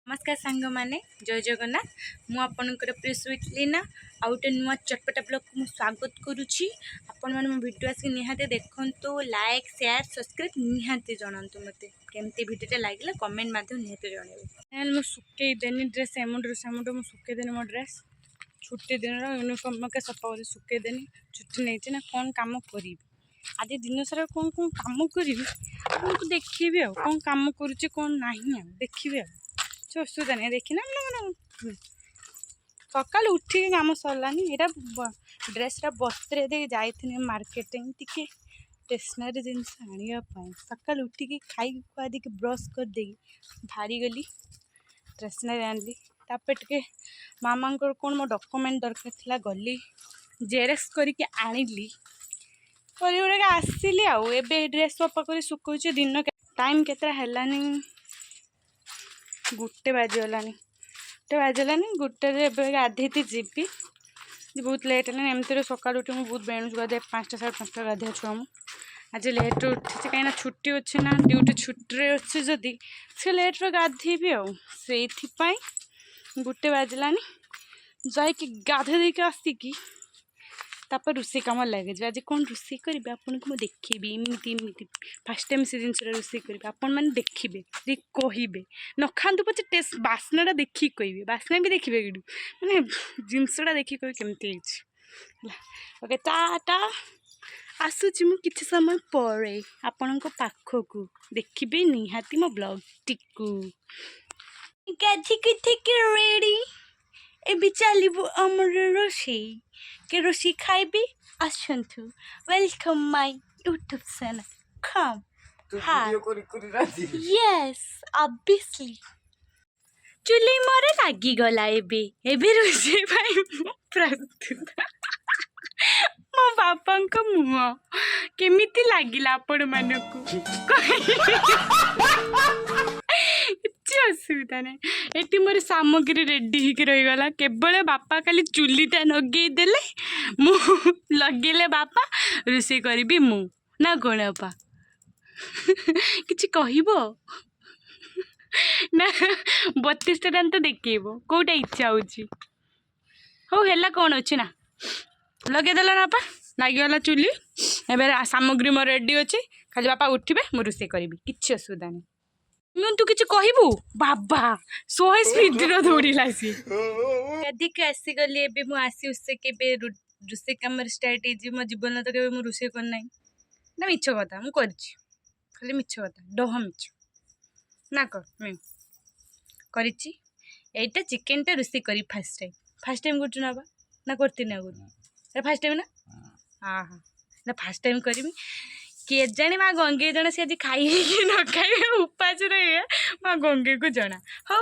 नमस्कार सांग माने जय जगन्नाथ मु आपनकर प्रिय स्वीट लीना आउ गोटे नुआ चटपटा ब्लॉग को स्वागत करुच्ची आपण मैंने मो वीडियो आसिक निहाते देखंतु लाइक शेयर सब्सक्राइब निहाते जणांतु मते केमती वीडियोटा लागिला कमेंट माध्यम निहाते जणाइबे मु सुके देनी ड्रेस एमुंडर सामुंडर मु सुके देनी मो ड्रेस छुट्टी दिन यूनिफॉर्म के सफा कर सुके देनी छुट्टी नहीं ना कौन काम करी आज दिन सारा कौन कौन काम करी आपको देखिए कौन काम करुच्ची कौन नहीं देखिए କିଛି ଅସୁବିଧା ନାହିଁ ଦେଖିନା ମାନେ ସକାଳୁ ଉଠିକି କାମ ସରିଲାନି ଏଇଟା ଡ୍ରେସ୍ଟା ବସ୍ତ୍ରେ ଦେଇକି ଯାଇଥିଲି ମାର୍କେଟିଂ ଟିକେ ଷ୍ଟେସନାରୀ ଜିନିଷ ଆଣିବା ପାଇଁ ସକାଳୁ ଉଠିକି ଖାଇକି ଖୁଆଦେଇକି ବ୍ରସ୍ କରିଦେଇକି ବାହାରିଗଲି ଷ୍ଟେସନାରୀ ଆଣିଲି ତାପରେ ଟିକେ ମାମାଙ୍କର କ'ଣ ମୋ ଡକ୍ୟୁମେଣ୍ଟ ଦରକାର ଥିଲା ଗଲି ଜେରକ୍ସ କରିକି ଆଣିଲି କରିଗୁଡ଼ାକ ଆସିଲି ଆଉ ଏବେ ଡ୍ରେସ୍ ସଫା କରି ଶୁଖଉଛି ଦିନ ଟାଇମ୍ କେତେଟା ହେଲାନି गोटे बाजीगलानी गोटे गाधे जीवी बहुत लेट है एमती सकाल उठी मुझे बहुत बेणुच गाधे 5टा 5:30 गाधे छुआ मु आज लेट उठी कहीं छुट्टी अच्छे ना ड्यूटी छुट्टी अच्छे जदि से लेट्रे गाधेबी आई गोटे बाजलानी जाकि गाधे देके आसिकी तापर रोषे कम लगे आज कौन रोषे करी आपको मुझे देखी इमती फास्ट टाइम से जिन रोषे करी आपण मैंने देखिए कहे न खातु पचे टेस्ट बास्नाटा देखिए कहे बास्ना भी देखिए कि मैंने जिनसटा देखिए कहे केमती ओके टाटा आसूची मु किछि समय पर आपण पाखक देखिए निहाती मो ब्लॉग टिकू गाधी रेडी एबी चलबो अमर रोषे के रोषे खाइबे आसंतु वेलकम माय यूट्यूब चैनल कम हाय यस ऑब्वियसली चुली मोर लागी गला एबे रोषे भाई प्रस्तुत मो बापा को मुह केमिति लागिला आपण मानकु କିଛି ଅସୁବିଧା ନାହିଁ ଏଠି ମୋର ସାମଗ୍ରୀ ରେଡ଼ି ହେଇକି ରହିଗଲା କେବଳ ବାପା ଖାଲି ଚୁଲିଟା ଲଗେଇଦେଲେ ମୁଁ ଲଗେଇଲେ ବାପା ରୋଷେଇ କରିବି ମୁଁ ନା କ'ଣ ବାପା କିଛି କହିବ ନା 32ଟା ଦାନ୍ତ ଦେଖେଇବ କେଉଁଟା ଇଚ୍ଛା ହେଉଛି ହଉ ହେଲା କ'ଣ ଅଛି ନା ଲଗେଇଦେଲ ନା ବାପା ଲାଗିଗଲା ଚୁଲି ଏବେ ସାମଗ୍ରୀ ମୋର ରେଡ଼ି ଅଛି ଖାଲି ବାପା ଉଠିବେ ମୁଁ ରୋଷେଇ କରିବି କିଛି ଅସୁବିଧା ନାହିଁ तू किसी कहबू बाबा 100 स्पीड दौड़ला सी गाधिक आसीगली एबे मु आसी उससे केबे रोषे कम स्टार्ट हो मो जीवन तो केबे मु रोषे कर ना ना मिछ कथा मु करछि खाली मिछ कथा डह मिछ ना कर मैं करछि एटा चिकन टा रोषे करी फर्स्ट टाइम गुटु ना ना करती ना गुटु फर्स्ट टाइम ना हां हां ना फर्स्ट टाइम करबी किए जाने माँ गंगे जन से आज खाई न खाई उपास रहे माँ गंगे को जना हाँ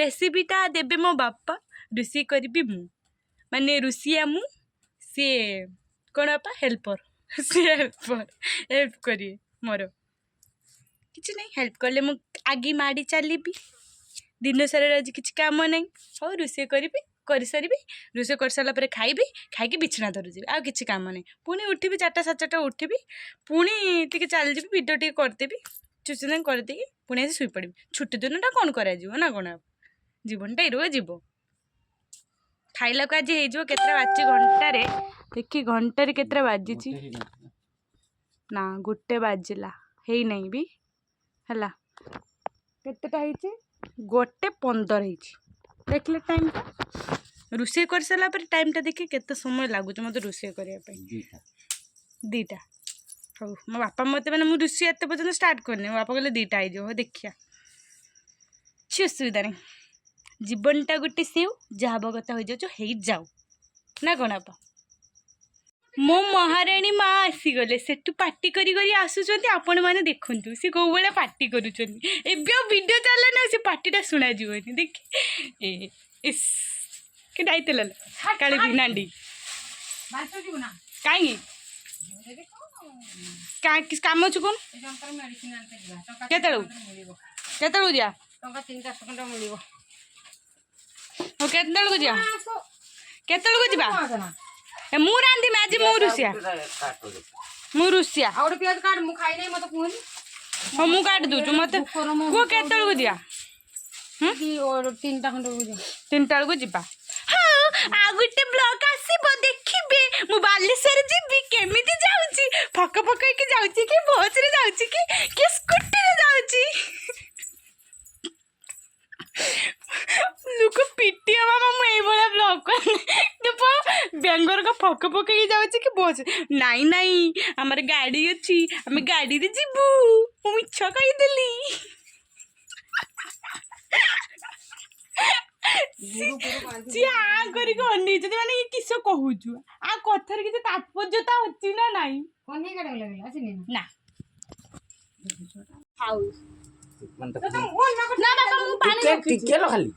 रेसिपीटा देबे मो बापा रोषे करी मु माने रोषिया मु सी कौन बापा हेल्पर सी हेल्प करिए मोर किसी नहीं हेल्प कले मु आगे माड़ी चली दिन सारा आज किसी काम नहीं हाँ रोषे करी कर सारी रोषे कर सारा खाइबी खाई बिछना धरजी आ कि कम नहीं पुणी उठबी 4टा 4:30 उठबी पुणी टी चल जी भिडियो टी करदेवी चुचुना करदे पुणी शुई पड़ी छुट्टी दिनटा कौन कर ना कौन जीवनटा एरु जीव खाइला को आज हो बाजी घंटे देखी घंटे केतरा बाजी ना गोटे बाजिला है नहीं भी है केतेटा है 1:15 देखले टाइम रोषे कर सारा टाइमटा देखिए केते समय लगुच मत रोषे करने 2टा हाँ मो बापा मत मैंने मुझे रोषे एत पर्यटन स्टार्ट करनी मो बापा कहले 2टा हो देखिया କିଛି ଅସୁବିଧା नहीं जीवनटा गोटे सेव जहाँ कथा हो जाओ ना कौन आप मो महाराणी माँ आसीगले सेठू पार्टी करी आसुचंती आपण माने देखंतु से को बेले पार्टी करूचंती एबे वीडियो चले ना से पार्टीटा सुना जीवनी देख इस के दाइते ल काली नांडी बात जीव ना काई का किस काम छु कोन मेडिसिन आनते दिबा केतळु दिया टंका 3-4 टंका मिलिबो ओ केतळु दिया केतळु जिबा ए मु रांदी आज मु रुसिया और प्याज काट मु खाई नहीं मत कोन हो मु काट दू मत को केतळु दिया तीन खंड 3टा बेलू जीवा हाँ आ गोटे ब्लॉग आसीबो देखिबे मु बालेश्वर जीबी केमिति जाउची फक फक के जाउची कि बस रे जाउची कि स्कूटी रे जाउची लोक पिटी मामा मु ए बड़ा ब्लॉग कर देखो बेंगोर का फक फक के जाउची कि बस नाई नाई हमर गाड़ी अछि हमें गाड़ी रे जीबू मु मिछ कहि देली जी आ करी को अन्नी जति माने किस कहूछु आ कथर कि तात्पर्यता होची ना नाही कोन हे गाड़ी लागला आसिनी ना हाउस मन तो तुम बोल ना बाबा मु पानी टिके टिके लो खाली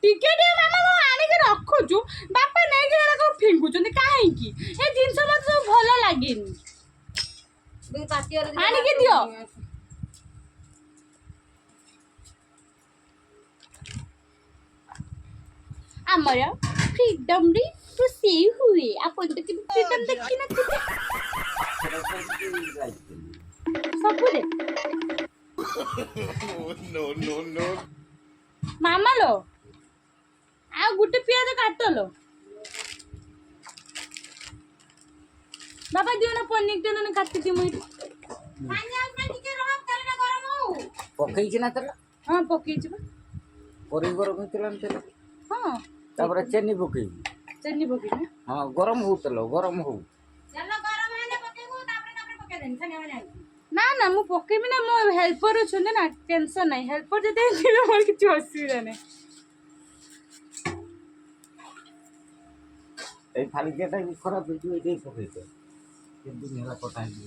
टिकेट मामा मु आनी के रखुछु बापा नै के को फेंगु चंदी काहे की ए जिंस मत सब भलो लागेनी दे ताती और आनी के दियो ଆମର फ्रीडम रे ରୋଷେଇ ହୁଏ ଆପଣ ତ କେବେ ଫ୍ରିଡମ ଦେଖି ନଥିବେ ସବୁରେ नो ମାମା लो ଆଉ ଗୋଟେ ପିଆଜ କାଟलो ବାବା ଦିଅ ନା ପନିର ଦିଅ ନା କାଟି ଦିଅ ମୁଁ ପାଣି ଆଉ ନା ଟିକେ ରହ ତେଲଟା ଗରମ ହଉ पकई छी ना तेल ହଁ ପକେଇଛି ବା परी गरम होतला तेल ହଁ तापर चेनी पकई ଚିନି ପକେଇବି हां गरम हो तेल गरम हो चलो गरम हेले पकेबो तापर पके देन छने माने ନା ନା ମୁଁ ପକେଇବି ନା ମୋ ହେଲ୍ପର ଅଛନ୍ତି ନା ଟେନସନ୍ ନାହିଁ ହେଲ୍ପର ଯଦି ଥିବେ ମୋର କିଛି ଅସୁବିଧା ନାହିଁ ए खाली केटा भी खराब हो जो ए पकई दे किंतु मेरा पता है कि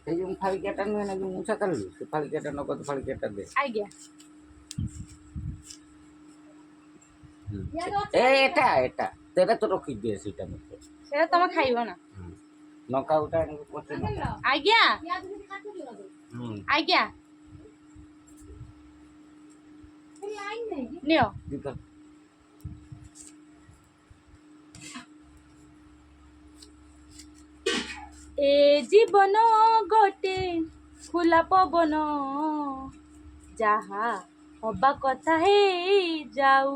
ए जो खाली केटा न ना जो मुसा कर से खाली केटा न को खाली केटा दे ଆଜ୍ଞା ए एटा तेरा तो रखी दे सीटा में ସେଇଟା ତମେ ଖାଇବ ନା नका उठा पचे ଆଜ୍ଞା या तुम काट दियो ଆଜ୍ଞା लाइन नहीं ନିଅ दिखा ଏ ଜୀବନ ଗୋଟେ ଖୋଲା ପବନ ଯାହା ହବା କଥା ହେଇ ଯାଉ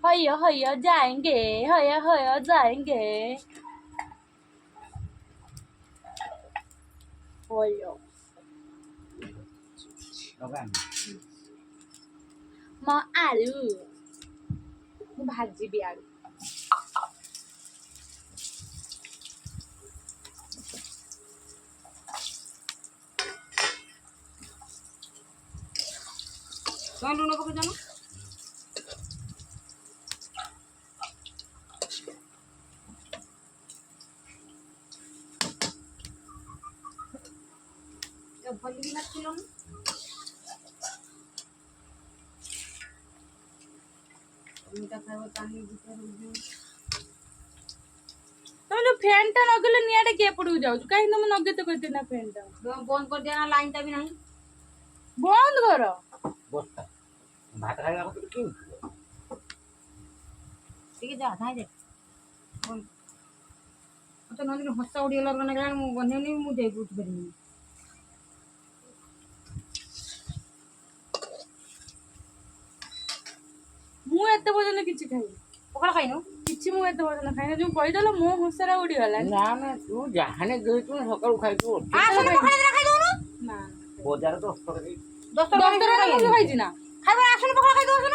ହୟ जाएंगे ହୟ जाएंगे ହୟ लगा म आलु ମୁଁ ଭାଜିବି ଆଳୁ कौन लून पके जानो जब भली भी मत किलो मीठा खाइबो पानी भीतर ତମେ ଯୋଉ ଫ୍ୟାନ୍ ଟା ନଗେଇଲେ ନିଆଁଟା କିଏ ପଡକୁ ଯାଉଛି କାହିଁକି ତମେ ନଗେଇତେ କହିତେ ना ଫ୍ୟାନ୍ ଟା बंद कर देना लाइन ता भी नहीं ବନ୍ଦ କର बस्ता भात खाइबा को क्यों ठीक है जा थाई दे बंद तो नदी हस्सा उड़ी लग ना गला मु बनेनी मु दे उठ करी ମୁଁ ଏତେ ପର୍ଯ୍ୟନ୍ତ କିଛି ଖାଇନି पकड़ खाइनो କିଛି ମୁଁ ଏତେ ପର୍ଯ୍ୟନ୍ତ ଖାଇନି ଯୋଉ କହିଦେଲ ମୋ ହସାରା ଉଡ଼ିଗଲା ना ना तू जहाने गई तू सकाळ खाइ तू आसन पकड़ दे खाइ दो ନା बाजार तो कर 10 ଦଶ ଟଙ୍କା ମୁଁ ଖାଇଛି ନା खाइबो आसन पकड़ खाइ दो आसन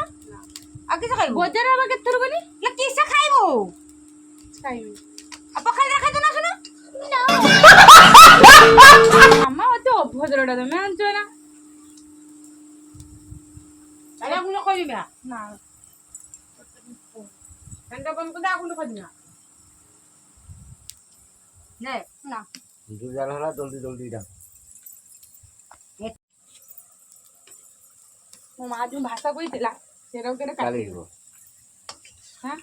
आ किस खाइबो ବଜାର ଆବା କେତେ ଥର ଗଲି ले किस खाइबो ଖାଇବି आ पकड़ दे खाइ दो ना आसन ମାମା ଅତି ଅଭଦ୍ରଟା ତମେ ଜାଣିଛ ନା चला गुनो कोइ बिया ନା ठंडा बंद कर दे गुनो कोइ बिया ने ନା दू जार होला जल्दी जल्दी जा ମୋ ମା ଯୋଉ ଭାଷା କହିଥିଲା ସେଟାକୁ କେତେ काली କାଟି हो ହାଁ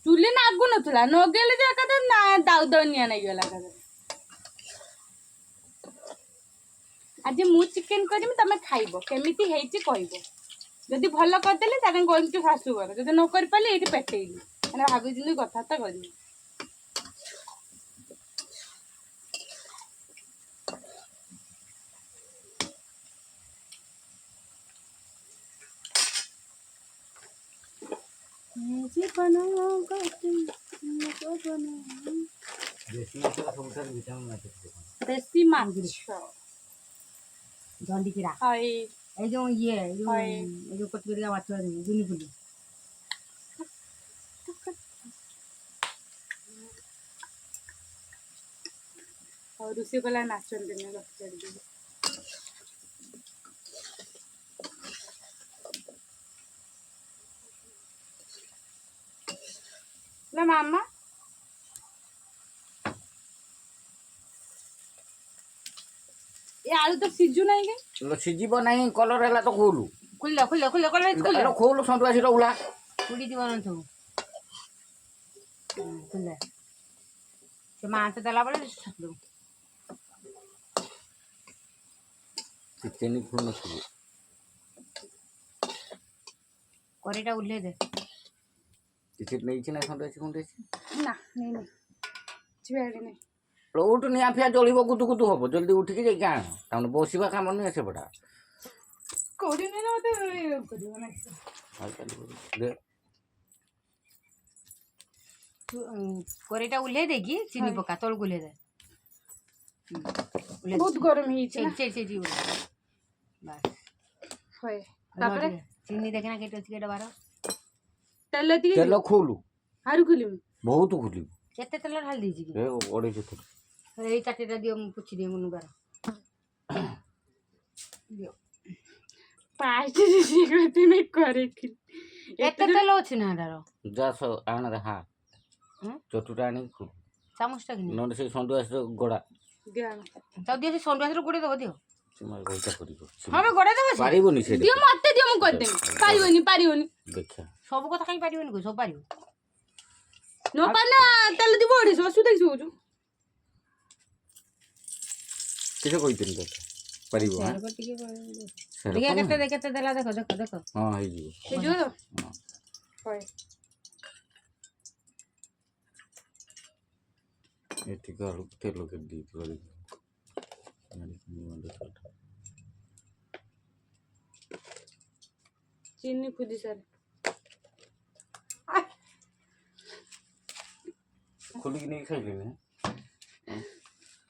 ଚୁଲି ନାଗୁ ନଥିଲା ନଗେଇଲେ ଯେ ଏକାଥରେ ନା ଦାଉ ଦାଉ ନିଆଁ ନାଗିଗଲା ଏକାଥରେ ଆଜି ମୁଁ ଚିକେନ କରିବି ତମେ ଖାଇବ କେମିତି ହେଇଛି କହିବ ଯଦି ଭଲ କରିଦେଲେ ତାହେଲେ ଗଣିଛୁ ଶାଶୁ ଘର ଯଦି ନ କରିପାରିଲି ଏଇଠି ପେଟେଇଲି ମାନେ ଭାବିଥିଲି କଥାବାର୍ତ୍ତା କରିବି। ଦେଶୀ ମାଛର ସବୁଠାରୁ ଭିଟାମିନ୍ ମାଛ ଟିକେ। ଦେଶୀ ମାଛ ଦଣ୍ଡିକିରା ହଇ ଏଇ ଯୋଉ ଏଇ ଯୋଉ କଟିକିରିଆ ମାଛ ଜୁନିପୁଲି ଆଉ ରୋଷେଇ କଲା ନାଚନ୍ତିନି ରଖି ଛାଡ଼ିଦେବି। ନା ମାମା ଏ ଆଳୁ ତ ସିଝୁ ନାହିଁ କି? ସିଝିବ ନାହିଁ କଲର ହେଲା ତ ଖୋଲୁ ଖୋଲ ଖୋଲୁ ସନ୍ତୁଳାଶୀର ଉଲା ଉଡ଼ି ଯିବ ନା ସବୁ ଖୋଲ ସେ ମାଂସ ଦେଲା ବେଳେ ଛାଡ଼ିଦେବୁ ଚିକେନ ଖୋଲ ନଥିବ କରେଇଟା ଓହ୍ଲେଇ ଦେ କିଛି ନେଇଛି ନା ସନ୍ତୁଳାଶୀ ଖଣ୍ଡେଇଛି ନା ନେଇ ଛୁଆଡ଼ି ନାହିଁ। ଉଠୁ ନିଆଁ ଫିଆ ଜଳିବ କୁତୁ କୁତୁ ହବ ଜଲ୍ଦି ଉଠିକି ଯାଇକି ଆଣ ତାମାନେ ବସିବା କାମ ନୁହେଁ ସେପଟା କୋଉଠି ନେଇ ମତେ କରିବ ନାହିଁ। କରେଇଟା ଓହ୍ଲେଇ ଦେଇକି ଚିନି ପକା ତଳକୁ ଓହ୍ଲେଇ ଦେ ବହୁତ ଗରମ ହେଇଛି ନା। ସେଇଠି ବାସ୍ ହଏ ତାପରେ ଚିନି ଦେଖିନା କେତେ ଅଛି କେତେ ବାର ତେଲ ଟିକେ ତେଲ ଖୋଲୁ ଆରୁ ଖୋଲିବୁ ବହୁତ ଖୋଲିବୁ କେତେ ତେଲ ଢାଳି ଦେଇଛି କି ଅଢ଼େଇଶହ ଥର ଏଇ ଚାଟିଟା ଦିଅ ମୁଁ ପୋଛି ଦିଏ ମୁନୁଗାର ଦିଅ ପାଷ୍ଟ ଶୀଘ୍ର କରିଥିଲି ଏତେ ତେଲ ଅଛି ନା ଏଟାର ଯା ଆଣରେ ହା ଚଟୁଟା ଆଣିକି ଖୋଲୁ ଚାମଚଟା କି ନହେଲେ ସେଇ ସନ୍ତୁଳାଶୀର ଗୋଡ଼ା ତାକୁ ଦିଅ ସେ ସନ୍ଧ୍ୟାସରୁ ଗୋଡ଼େଇ ଦେବ ଦିଅ ସେଇଟା କରିବ ହଁ ଗୋଡ଼େଇ ଦେବ ପାରିବନି ସେ ଦିଅ ମତେ ଦିଅ ମୁଁ କରିଦେବି ପାରିବନି ଦେଖିଆ ସବୁ କଥା କାହିଁ ପାରିବନି ସବୁ ପାରିବ ନ ପାନା ତାହେଲେ দিব ଅଢ଼େଇଶହ ଅସୁବିଧା କିଛି ହଉଛୁ କିଛି କହିଥିଲି ତତେ ପାରିବ ଟିକେ କେତେ ଦେଲା ଦେଖ ହଁ ହେଇଯିବ ହେଇଯିବ ତ ହଏ ଏଠିକି ଆଳୁ ତେଲ କେତେ ଦେଇଥିବ ଚିନି ଫୁଜି ସାର ଖୋଲିକି ନେଇକି ଖାଇଲେନି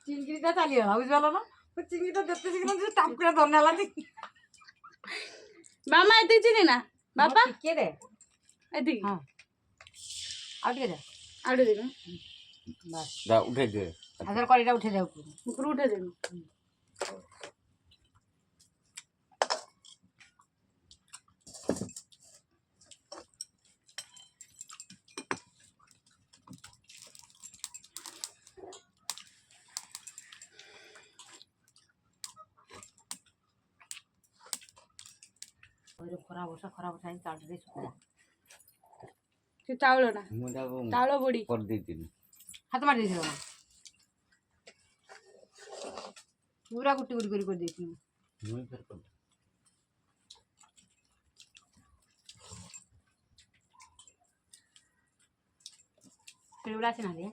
ଚିଙ୍ଗୁଡ଼ିଟା ଚାଲିଗଲା ବୁଝିପାରିଲ ନା ଚିଙ୍ଗୁଡ଼ିଟା ଯେତେ ଶୀଘ୍ର ଟାଙ୍କୁରା ଧରିଲା ମାମା ଏତିକି ଚିନି ନା ବାପା ଟିକେ ଦେ ଏତିକି ହଁ ଆଉ ଟିକେ ଦେ ଆଉ ଟିକେ ଦେବି ବାସ୍ ଯା ଉଠେଇ ଦେ ଆଗରେ କড়େଇଟା ଉଠେଇ ଦେ ଉପରୁ ଉଠେଇ ଦେବି ଖରା ବର୍ଷା ହେଇ ଚାଉଳରେ ଶୁଖିଲା ସେ ଚାଉଳ ନା ମୁଁ ତାକୁ ଚାଉଳ ବଡ଼ି କରିଦେଇଥିଲି ହାତ ମାରି ଦେଇଥିଲ ନା ପୁରା ଗୁଟି ଗୁଟି କରି କରିଦେଇଥିଲି ମୁଁ ଫେର କରିଦେଲି ସେଗୁଡ଼ା ଆସିନାହାନ୍ତି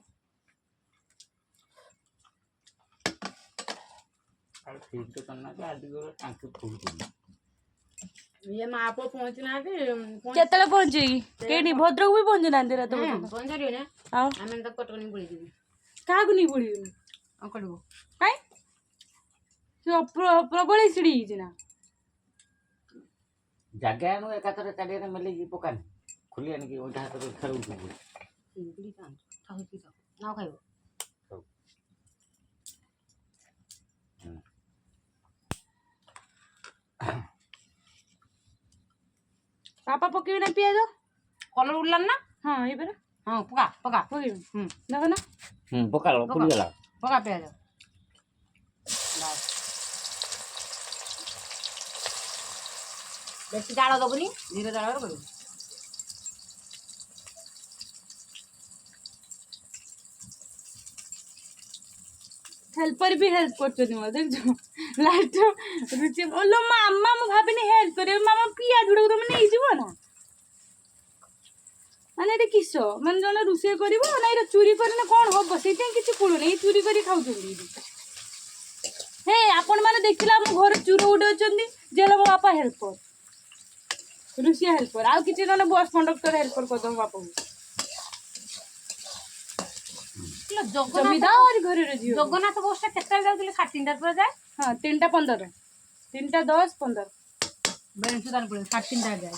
ଆଉ ଠିକ୍ ତ କରିନାହାନ୍ତି ଆଜି ଗଲେ ତାଙ୍କୁ ଖୋଲୁଥିଲି ଇଏ ମା ପୁଅ ପହଞ୍ଚି ନାହାନ୍ତି କେତେବେଳେ ପହଞ୍ଚିକି କେଇଠି ଭଦ୍ରକ ବି ପହଞ୍ଚି ନାହାନ୍ତି ରାତ ପହଞ୍ଚିପାରିବେ ନା ଆଉ ଆମେ ତ କଟକ ନେଇ ପଳେଇଯିବୁ କାହାକୁ ନେଇ ପଡ଼ିବେନି ଅଙ୍କଲକୁ କାଇଁ ସେ ପ୍ରବଳ ସିଡ଼ି ହେଇଛି ନା ଜାଗା ଆଣୁ ଏକାଥରେ ଚାରିଆରେ ମେଲେଇକି ପକାନି ଖୋଲି ଆଣିକି ଓଇଟା ହାତରେ ଖେଳୁଛୁ ନାଉ ଖାଇବ ବାପା ପକେଇବି ନା ପିଆଜ କଲର ଉଡ଼ିଲାନି ନା ହଁ ହେଇପାରେ ହଁ ପକା ପକା ପକେଇବି ଦେଖ ନା ପକାଳ ଫୁଲିଗଲା ପକା ପିଆଜ ବେଶୀ ଜାଳ ଦେବୁନି ଧୀରେ ଜାଳରେ କରିବୁ ହେଲ୍ପର ବି ହେଲ୍ପ କରୁଛନ୍ତି ମୋତେ ଦେଖୁଛ ଲାଷ୍ଟ ରୁଚି ବୋଲ ମାମା ମୁଁ ଭାବିନି ହେଲ୍ପ କରିବେ ମାମା ପିଆଜ ଗୁଡ଼ାକୁ ତମେ ନେଇଯିବ ନା ମାନେ ଏଇଟା କିସ ମାନେ ଜଣେ ରୋଷେଇ କରିବ ନା ଏଇଟା ଚୁରି କରିଲେ କ'ଣ ହବ ସେଇଥିପାଇଁ କିଛି କୁଳୁନି ଏଇ ଚୁରି କରି ଖାଉଛନ୍ତି ହେ ଆପଣ ମାନେ ଦେଖିଲେ ଆମ ଘରେ ଚୁର ଗୋଟେ ଅଛନ୍ତି ଯେ ହେଲା ମୋ ବାପା ହେଲ୍ପର ରୋଷିଆ ହେଲ୍ପର ଆଉ କିଛି ନହେଲେ ବସ୍ କଣ୍ଡକ୍ଟର ହେଲ୍ପର କରିଦେବ ବାପାକୁ ଜମିଦାର ଘରର ଝିଅ ଜଗନ୍ନାଥ ବସଟା କେତେବେଳେ ଯାଉଥିଲେ 3:30 ପରେ ଯାଏ ହଁ 3:15 3:10-15 ବେଣସୁଦାନ ପଳେଇ 3:30 ଯାଏ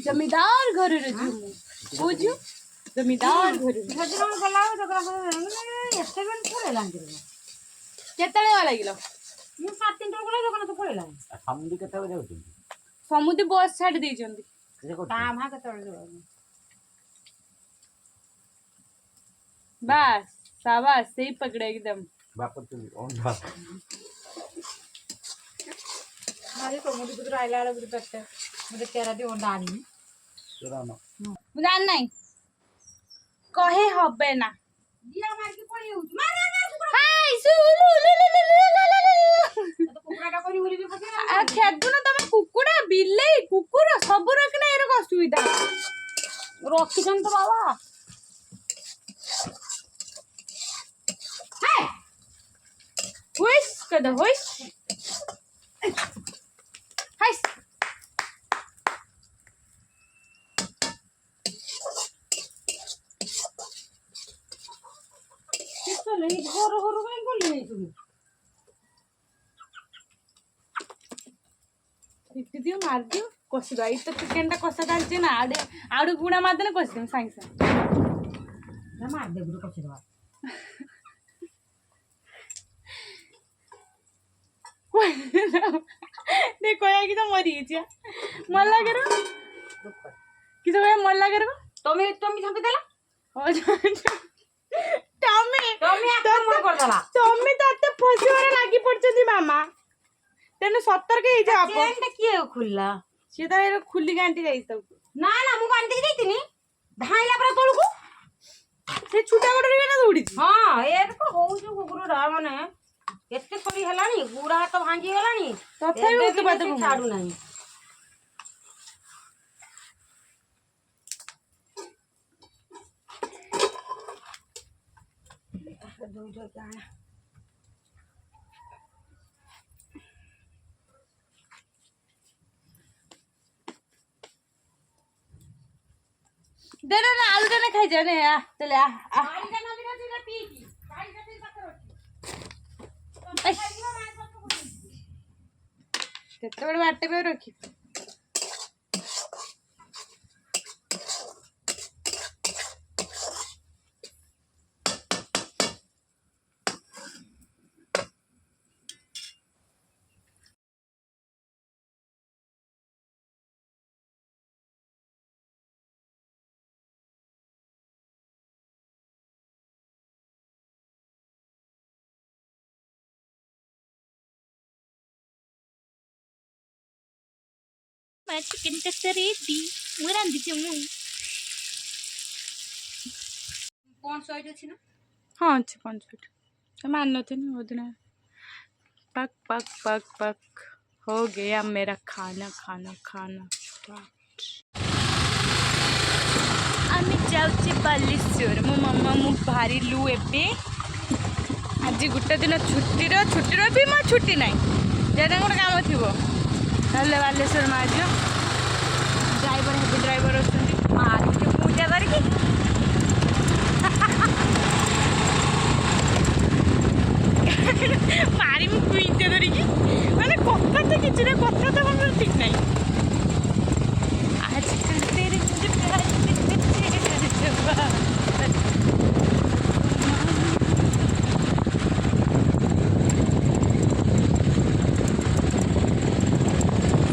जमींदार घर रे जी बुझू जमींदार घर रे ସେଦିନ ଗଲା ଜଗନ୍ନାଥ ଏତେ ବେଳ ପଳେଇଲାଣି केतळे लागिलो ମୁଁ 3:30 ଗଲା ଜଗନ୍ନାଥ ପଳେଇଲାଣି ସମୁଦ୍ର କେତେବେଳେ ଯାଉଛନ୍ତି समुद्र बस छाड़ देइचंदी ତା ମା କେତେବେଳେ ଯିବ बस शाबाश सही पकड़े एकदम ବାପ ତୁ ଅନ୍ଧା ଆଜି ସମୁଦ୍ର ଭିତରୁ ଆଇଲା ବେଳେ ଗୋଟେ ପେଟେ ଗୋଟେ କେରାଟି ଅଣ୍ଡା ଆଣିନି ସୁରାମ जान नहीं कहे हबे ना ଦିଆ ମାରିକି ପଳେଇ ଯାଉଛି ମାର हाय सुलु କୁକୁଡ଼ାଟା କରି ଉରି ପକେଇ आ खेदुन तमे कुकुडा बिलेई कुकुर सब रखना एरक असुविधा ରଖିଛନ୍ତି ତ ବାବା हुइस कद हुइस हाइस କିସ ନେଇ ଘର ଘର କାଇଁ ଗଲି ନେଇ ତୁ इति दियो मार दियो कसी दो तो चिकन टा कसा डालचे ना आडे आडू गुणा मार देना कसी दे सांग सांग ନା ମାର ଦେ ଗୁରୁ କଛି ଦବା देखो या कि तो मरी गई मल्ला करो कि तो मल्ला करो ତମେ ଝାମ୍ପି ଦେଲା टमी ତମେ ଆକ୍ରମଣ କରିଦେଲା टमी तो एते फसिवारे लागी पड़छंती मामा तेनु सतर्क हे जा आप ଚେନଟା କିଏ ଖୋଲିଲା से तारे खुली गांटी जाई सब ନା ନା ମୁଁ ବାନ୍ଧି ଦେଇକି ଯାଇଥିନି ଧାଇଲା ପରେ ତଳକୁ से छुटा गोड़ रे ना दौड़ी ହଁ ଏଟା ତ ହଉଛି କୁକୁରଟା ମାନେ ଏତେ ସରି ହେଲାଣି ଗୁଡା ହାତ ଭାଙ୍ଗି ଗଲାଣି ତଥାପି ଏବେ ଉତୁ ବି ବାତ ସେ ଘୁମା। ଛାଡୁ ନାହିଁ दे ना आलू देने खाई जा ने आ चले आ केते बड़ बाटे पे रखी चिकन तस्तरी दी मुरांदी चमु କଣ ସହିତ ଅଛି ନା हाँ अच्छे 5 मिनट मान थे ना वो दिन पक पक पक पक हो गया मेरा खाना खाना खाना आमी जाऊँ बालेश्वर मो मामा मु भारी लु एबे आज गोटे दिन छुट्टीर भी मो छुट्टी ना जेना गोटे काम थी बालेश्वर माँ जो ड्राइवर हेवी ड्राइवर अच्छा माँ पूजा करके मारी मु कुइंटे धरिकी माने कथा तो किछि ना कथा तो हमर ठीक नाही आज कल तेरे मुझे प्यार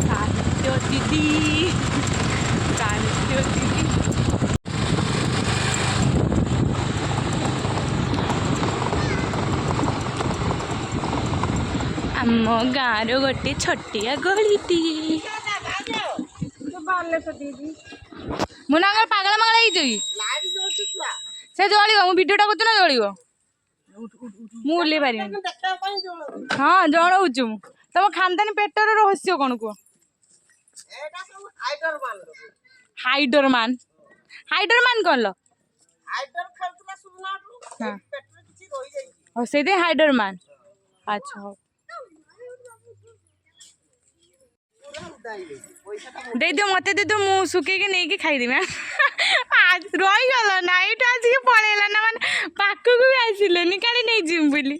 साहित्य दीदी साहित्य दीदी आम गाँव गोटे छटिया गलीटी मुना पागल मागल से जलिव मु भिडियोटा करछु ना जलिव मु उल्ले पारि हाँ जलाऊछु तुम खानदानी पेटर रहस्य कौन कह ହାଇଡରମାନ ହାଇଡରମାନ କଣ ଲ ହଁ ହଉ ସେଇଥିପାଇଁ ହାଇଡରମାନ ଆଚ୍ଛା ହଉ ଦେଇଦିଅ ମତେ ଦେଇଦିଅ ମୁଁ ଶୁଖେଇକି ନେଇକି ଖାଇଦେବି ରହିଗଲ ନା ଏଇଠୁ ଆସିକି ପଳେଇଲା ନା ମାନେ ପାଖକୁ ବି ଆସିଲେନି କାଲି ନେଇଯିବି ବୋଲି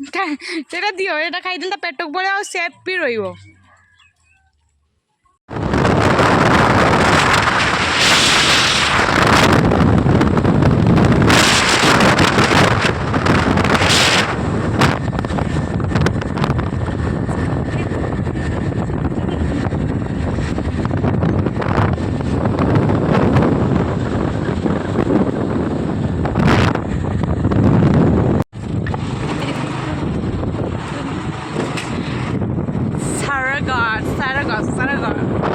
ସେଇଟା ଦିଅ ଏଇଟା ଖାଇଦେଲେ ତା ପେଟକୁ ପଳେଇବ ଆଉ ସେଫ୍ ବି ରହିବ Saragot.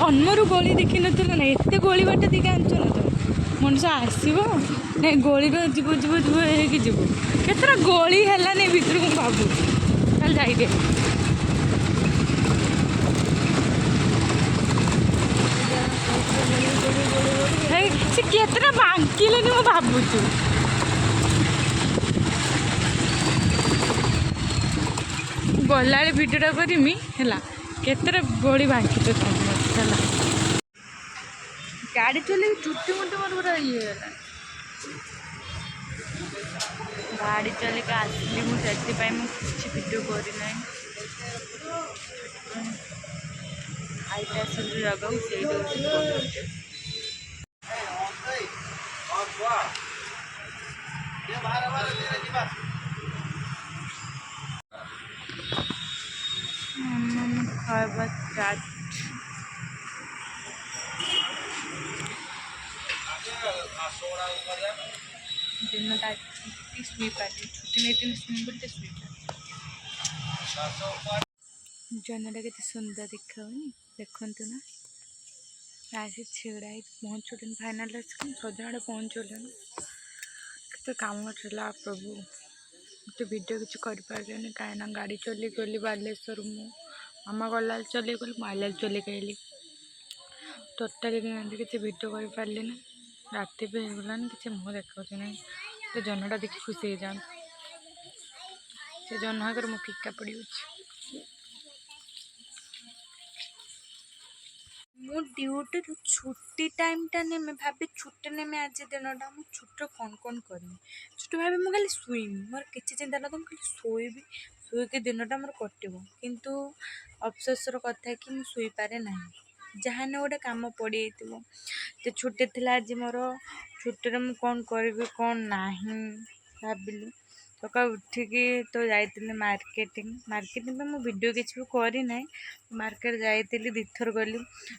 ଜନ୍ମରୁ ଗଳି ଦେଖିନଥିଲ ନା ଏତେ ଗଳି ବାଟ ଦେଇକି ଆଣିଛ ନା ତ ମଣିଷ ଆସିବ ନାଇଁ ଗଳିର ଯିବ ଯିବ ଯିବ ହେଇକି ଯିବ କେତେଟା ଗଳି ହେଲାନି ଭିତରକୁ ମୁଁ ଭାବୁଛି ତାହେଲେ ଯାଇକି ସେ କେତେଟା ବାଙ୍କିଲେନି ମୁଁ ଭାବୁଛୁ ଗଲାବେଳେ ଭିଡ଼ିଓଟା କରିମି ହେଲା କେତେଟା ଗଳି ବାଙ୍କିଛ ହେଲା ଗାଡ଼ି ଚଲେଇକି ଚୁଟି ମୁଟି ମୋର ପୁରା ଇଏ ହେଲା ଗାଡ଼ି ଚଲେଇକି ଆସିଲି ମୁଁ ସେଥିପାଇଁ ମୁଁ କିଛି ଭିଡ଼ିଓ କରିନାହିଁ ଆଇଟା ଆସିଲି ଜାଗାକୁ ସେଇଠି ଖାଇବା ଷ୍ଟାର୍ଟ ଦିନଟା ଶୋଇପାରିଲି ଛୁଟି ନେଇଥିଲି ଶୋଇପାରିଲି ଜହ୍ନଟା କେତେ ସୁନ୍ଦର ଦେଖାଉନି ଦେଖନ୍ତୁ ନା ଆସି ଛିଡ଼ା ହେଇକି ପହଞ୍ଚୁଛନ୍ତି ଫାଇନାଲ୍ ଆସିକି ସଜଣେ ପହଞ୍ଚୁଛନ୍ତି କେତେ କାମ ଥିଲା ପ୍ରଭୁ ମୋତେ ଭିଡ଼ିଓ କିଛି କରିପାରିଲିନି କାହିଁକିନା ଗାଡ଼ି ଚଲେଇ ଗଲି ବାଲେଶ୍ୱର ମୁଁ ମାମା ଗଲାବେଳେ ଚଲେଇ ଗଲି ମୁଁ ଆଇଲାବେଳେ ଚଲେଇକି ଆଇଲି ଟୋଟାଲି କିଛି ଭିଡ଼ିଓ କରିପାରିଲିନି ରାତି ବି ହେଇଗଲାନି କିଛି ମୁହଁ ଦେଖାଉଛି ନାହିଁ ସେ ଜହ୍ନଟା ଦେଖି ଖୁସି ହେଇଯାଆନ୍ତି ସେ ଜହ୍ନ ଆଗରେ ମୁଁ ଫିକା ପଡ଼ିଯାଉଛି ମୁଁ ଡ୍ୟୁଟିରୁ ଛୁଟି ଟାଇମ୍ଟା ନେମି ଭାବି ଛୁଟି ନେମି ଆଜି ଦିନଟା ମୁଁ ଛୁଟିରେ କ'ଣ କରିମି ଛୁଟି ଭାବି ମୁଁ ଖାଲି ଶୋଇମି ମୋର କିଛି ଚିନ୍ତା ନଥିବ ମୁଁ ଖାଲି ଶୋଇବି ଶୋଇକି ଦିନଟା ମୋର କଟିବ କିନ୍ତୁ ଅଫସୋସର କଥା କି ମୁଁ ଶୋଇପାରେ ନାହିଁ ଯାହା ନା ଗୋଟେ କାମ ପଡ଼ିଯାଇଥିବ ଯେ ଛୁଟି ଥିଲା ଆଜି ମୋର ଛୁଟିରେ ମୁଁ କ'ଣ କରିବି କ'ଣ ନାହିଁ ଭାବିଲି ସକାଳୁ ଉଠିକି ତ ଯାଇଥିଲି ମାର୍କେଟିଂ ପାଇଁ ମୁଁ ଭିଡ଼ିଓ କିଛି ବି କରିନାହିଁ ମାର୍କେଟ ଯାଇଥିଲି ଦୁଇଥର ଗଲି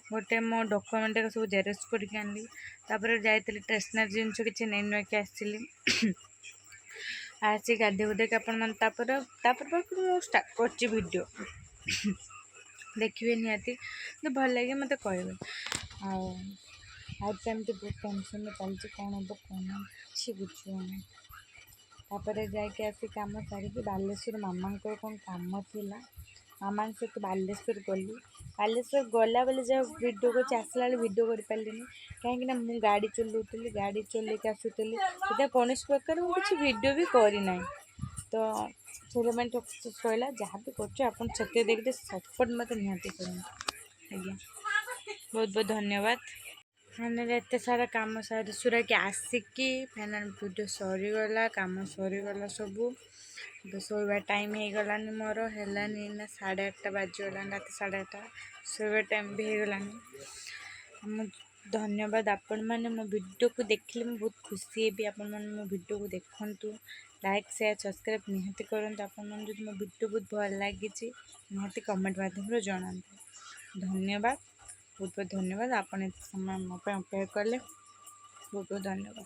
ଗୋଟେ ମୋ ଡକ୍ୟୁମେଣ୍ଟ ସବୁ ଜେରକ୍ସ କରିକି ଆଣିଲି ତାପରେ ଯାଇଥିଲି ଷ୍ଟେସନାରୀ ଜିନିଷ କିଛି ନେଇ ନୁଆକି ଆସିଲି ଆସି ଗାଧୋଇ ଗୁଧେଇକି ଆପଣମାନେ ତାପରେ ମୁଁ ଷ୍ଟାର୍ଟ କରିଛି ଭିଡ଼ିଓ ଦେଖିବେ ନିହାତି ଭଲ ଲାଗେ ମୋତେ କହିବେ ଆଉ ଆଜି ଏମିତି ବହୁତ ଟେନସନ୍ରେ ଚାଲିଛି କ'ଣ ହେବ କ'ଣ କିଛି ବୁଝିବନି ତାପରେ ଯାଇକି ଆସି କାମ ସାରିକି ବାଲେଶ୍ୱର ମାମାଙ୍କର କ'ଣ କାମ ଥିଲା ମାମାଙ୍କ ସହିତ ବାଲେଶ୍ୱର ଗଲି ବାଲେଶ୍ୱର ଗଲାବେଳେ ଯାହା ଭିଡ଼ିଓ କରିଛି ଆସିଲା ବେଳେ ଭିଡ଼ିଓ କରିପାରିଲିନି କାହିଁକିନା ମୁଁ ଗାଡ଼ି ଚଲାଉଥିଲି ଗାଡ଼ି ଚଲେଇକି ଆସୁଥିଲି ସେଇଟା କୌଣସି ପ୍ରକାର ମୁଁ କିଛି ଭିଡ଼ିଓ ବି କରିନାହିଁ तो से तो सैला जहाँ भी कर देखते सपोर्ट मत निहाती करें आज्ञा बहुत बहुत धन्यवाद। फाइनाल एत सारा कम सारी सुरा कि आसिकी फाइनाल वीडियो सरीगला कम सरीगला सबू शोवा टाइम हो गलानी मोर है ना 8:30 बाजीगलानी रात 8:30 शोवा टाइम भी हो गलानी। धन्यवाद आपण मैंने मो वीडियो को देखिले मैं बहुत खुशी है आपण मैंने मो वीडियो को देखंतु लाइक शेयर सब्सक्राइब निहाती करंतु आपण मैंने जो मो वीडियो बहुत भल लगी निहाती कमेंट माध्यम जनातु। धन्यवाद बहुत बहुत धन्यवाद। आपण एत समय मो पे अपेक्षा कले बहुत बहुत धन्यवाद।